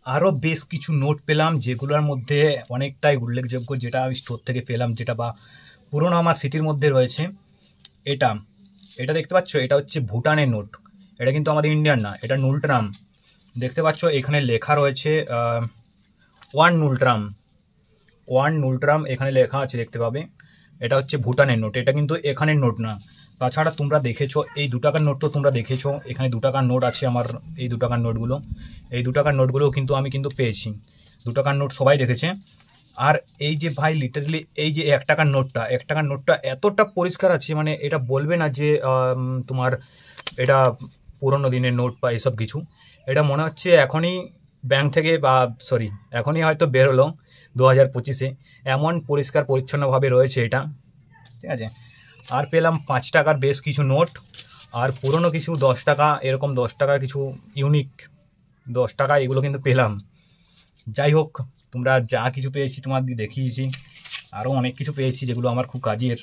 আরও বেশ কিছু নোট পেলাম, যেগুলোর মধ্যে অনেকটাই উল্লেখযোগ্য, যেটা আমি স্টোর থেকে পেলাম, যেটা বা পুরোনো আমার স্মৃতির মধ্যে রয়েছে। এটা এটা দেখতে পাচ্ছ, এটা হচ্ছে ভুটানের নোট। এটা কিন্তু আমাদের ইন্ডিয়ান না, এটা নুলট্রাম। দেখতে পাচ্ছ এখানে লেখা রয়েছে 1 নুলট্রাম। 1 নুলট্রাম এখানে লেখা আছে, দেখতে পাবে। এটা হচ্ছে ভুটানের নোট, এটা কিন্তু এখানের নোট না। তাছাড়া তোমরা দেখেছো এই 2 টাকার নোট, তো তোমরা দেখেছো এখানে 2 টাকার নোট আছে আমার। এই 2 টাকার নোটগুলো, এই 2 টাকার নোটগুলো কিন্তু আমি কিন্তু পেয়েছি। 2 টাকার নোট সবাই দেখেছে। আর এই যে ভাই লিটারালি এই যে 1 টাকার নোটটা এতটা পরিষ্কার আছে, মানে এটা বলবে না যে তোমার এটা পুরোনো দিনের নোট বা এসব কিছু। এটা মনে হচ্ছে এখনই ব্যাংক থেকে, বা সরি, এখনই হয়তো বেরোলো 2025-এ। এমন পরিষ্কার পরিচ্ছন্নভাবে রয়েছে এটা। ঠিক আছে। আর পেলাম 5 টাকার বেশ কিছু নোট, আর পুরনো কিছু 10 টাকা, এরকম 10 টাকা কিছু ইউনিক 10 টাকা, এগুলো কিন্তু পেলাম। যাই হোক, তোমরা যা কিছু পেয়েছি তোমার দেখিয়েছি, আরও অনেক কিছু পেয়েছি যেগুলো আমার খুব কাজের।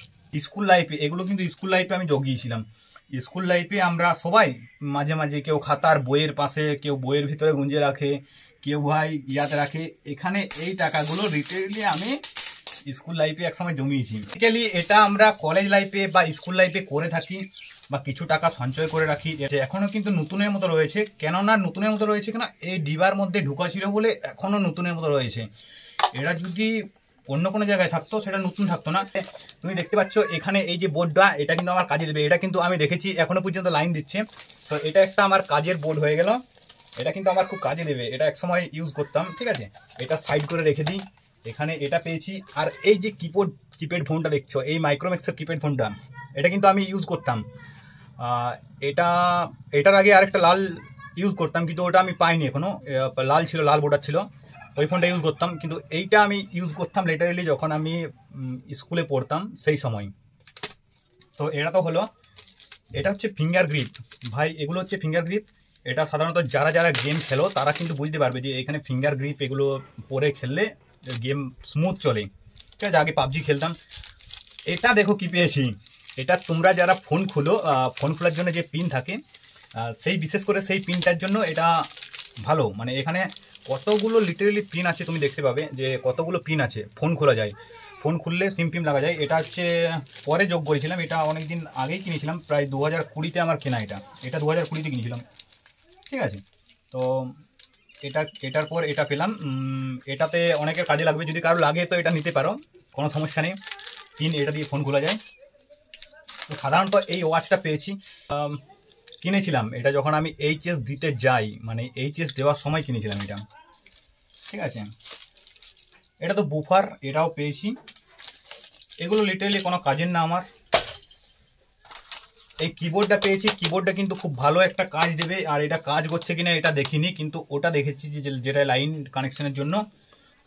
স্কুল লাইফে এগুলো কিন্তু স্কুল লাইফে আমি জগিয়েছিলাম। স্কুল লাইফে আমরা সবাই মাঝে মাঝে কেউ খাতার বইয়ের পাশে, কেউ বইয়ের ভিতরে গুঁজে রাখে, কেউ ভাই ইয়াতে রাখে। এখানে এই টাকাগুলো রিটেলি আমি স্কুল লাইফে একসময় জমিয়েছি। বেসিক্যালি এটা আমরা কলেজ লাইফে বা স্কুল লাইফে করে থাকি, বা কিছু টাকা সঞ্চয় করে রাখি। এখনো কিন্তু নতুনের মতো রয়েছে। কেননা নতুনের মতো রয়েছে কেন, এই ডিবার মধ্যে ঢুকা ছিল বলে এখনো নতুনের মতো রয়েছে। এটা যদি অন্য কোনো জায়গায় থাকতো সেটা নতুন থাকতো না। তুমি দেখতে পাচ্ছ এখানে এই যে বোর্ডটা, এটা কিন্তু আমার কাজে দেবে। এটা কিন্তু আমি দেখেছি এখনো পর্যন্ত লাইন দিচ্ছে, তো এটা একটা আমার কাজের বোর্ড হয়ে গেল। এটা কিন্তু আমার খুব কাজে দেবে, এটা একসময় ইউজ করতাম। ঠিক আছে, এটা সাইড করে রেখে দিই। এখানে এটা পেয়েছি। আর এই যে কিপ্যাড ফোনটা দেখছো, এই মাইক্রোম্যাক্সের কিপ্যাড ফোনটা, এটা কিন্তু আমি ইউজ করতাম। এটা এটার আগে আরেকটা লাল ইউজ করতাম, কিন্তু ওটা আমি পাইনি এখনো। লাল ছিল, লাল বর্ডার ছিল, ওই ফোনটা ইউজ করতাম। কিন্তু এইটা আমি ইউজ করতাম লিটারেলি যখন আমি স্কুলে পড়তাম সেই সময়। তো এটা তো হলো, এটা হচ্ছে ফিঙ্গার গ্রিপ। ভাই এগুলো হচ্ছে ফিঙ্গার গ্রিপ। এটা সাধারণত যারা যারা গেম খেলো তারা কিন্তু বুঝতে পারবে যে এখানে ফিঙ্গার গ্রিপ এগুলো পরে খেললে গেম স্মুথ চলে। ঠিক আছে, আগে পাবজি খেলতাম। এটা দেখো কি পেয়েছি। এটা তোমরা যারা ফোন খুলো, ফোন খোলার জন্য যে পিন থাকে, সেই বিশেষ করে সেই পিনটার জন্য এটা ভালো। মানে এখানে কতগুলো লিটারেলি পিন আছে, তুমি দেখতে পাবে যে কতগুলো পিন আছে। ফোন খোলা যায়, ফোন খুললে সিম টিম লাগা যায়। এটা হচ্ছে পরে যোগ করেছিলাম, এটা অনেক দিন আগেই কিনেছিলাম, প্রায় 2020-তে আমার কেনা। এটা 2020-তে কিনেছিলাম। ঠিক আছে, তো এটার পর এটা পেলাম। এটাতে অনেকের কাজে লাগবে, যদি কারো লাগে তো এটা নিতে পারো, কোনো সমস্যা নেই। পিন এটা দিয়ে ফোন খোলা যায়। তো সাধারণত এই ওয়াচটা পেয়েছি, কিনেছিলাম এটা যখন আমি এইচএস দিতে যাই, মানে এইচএস দেওয়ার সময় কিনেছিলাম এটা। ঠিক আছে, এটা তো বুফার, এটাও পেয়েছি। এগুলো লিটারেলি কোনো কাজের না আমার। এই কিবোর্ডটা পেয়েছি, কিবোর্ডটা কিন্তু খুব ভালো একটা কাজ দেবে। আর এটা কাজ করছে কিনা এটা দেখিনি, কিন্তু ওটা দেখেছি যে যেটা লাইন কানেকশনের জন্য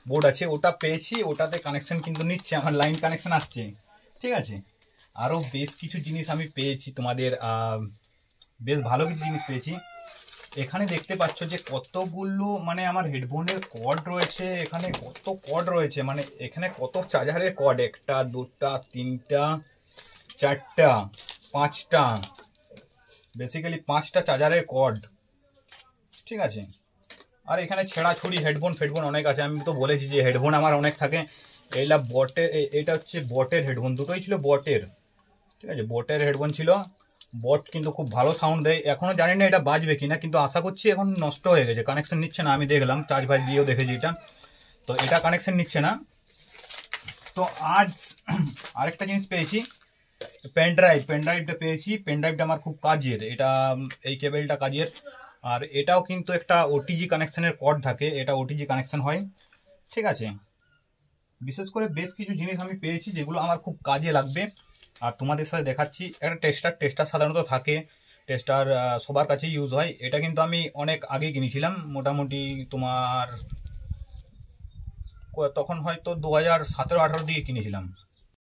বোর্ড আছে, ওটা পেয়েছি। ওটাতে কানেকশন কিন্তু নিচ্ছে, আমার লাইন কানেকশন আসছে। ঠিক আছে, আরও বেশ কিছু জিনিস আমি পেয়েছি তোমাদের, বেশ ভালো কিছু জিনিস পেয়েছি। এখানে দেখতে পাচ্ছ যে কতগুলো মানে আমার হেডফোনের কর্ড রয়েছে। এখানে কত কর্ড রয়েছে, মানে এখানে কত চার্জারের কর্ড, 1টা 2টা 3টা 4টা 5টা, বেসিক্যালি 5টা চার্জারের কর্ড। ঠিক আছে, আর এখানে ছেঁড়াছুড়ি হেডফোন ফেডফোন অনেক আছে। আমি তো বলেছি যে হেডফোন আমার অনেক থাকে। এইলা বটের, এটা হচ্ছে বটের হেডফোন, দুটোই ছিল বটের। ঠিক আছে, বটের হেডফোন ছিল। বট কিন্তু খুব ভালো সাউন্ড দেয়। এখনও জানি না এটা বাজবে কিনা, কিন্তু আশা করছি। এখন নষ্ট হয়ে গেছে, কানেকশন নিচ্ছে না। আমি দেখলাম চার্জ ভাজ দিয়েও দেখেছি এটা, তো এটা কানেকশন নিচ্ছে না। তো আজ আরেকটা জিনিস পেয়েছি, পেনড্রাইভটা পেয়েছি। পেনড্রাইভটা আমার খুব কাজের, এটা এই কেবেলটা কাজের। আর এটাও কিন্তু একটা ওটিজি কানেকশনের কর্ড থাকে, এটা ওটিজি কানেকশন হয়। ঠিক আছে, বিশেষ করে বেশ কিছু জিনিস আমি পেয়েছি যেগুলো আমার খুব কাজে লাগবে, আর তোমাদের সাথে দেখাচ্ছি। একটা টেস্টার সাধারণত থাকে, টেস্টার সবার কাছেই ইউজ হয়। এটা কিন্তু আমি অনেক আগে কিনেছিলাম, মোটামুটি তোমার তখন হয়তো 2017-18 দিকে কিনেছিলাম।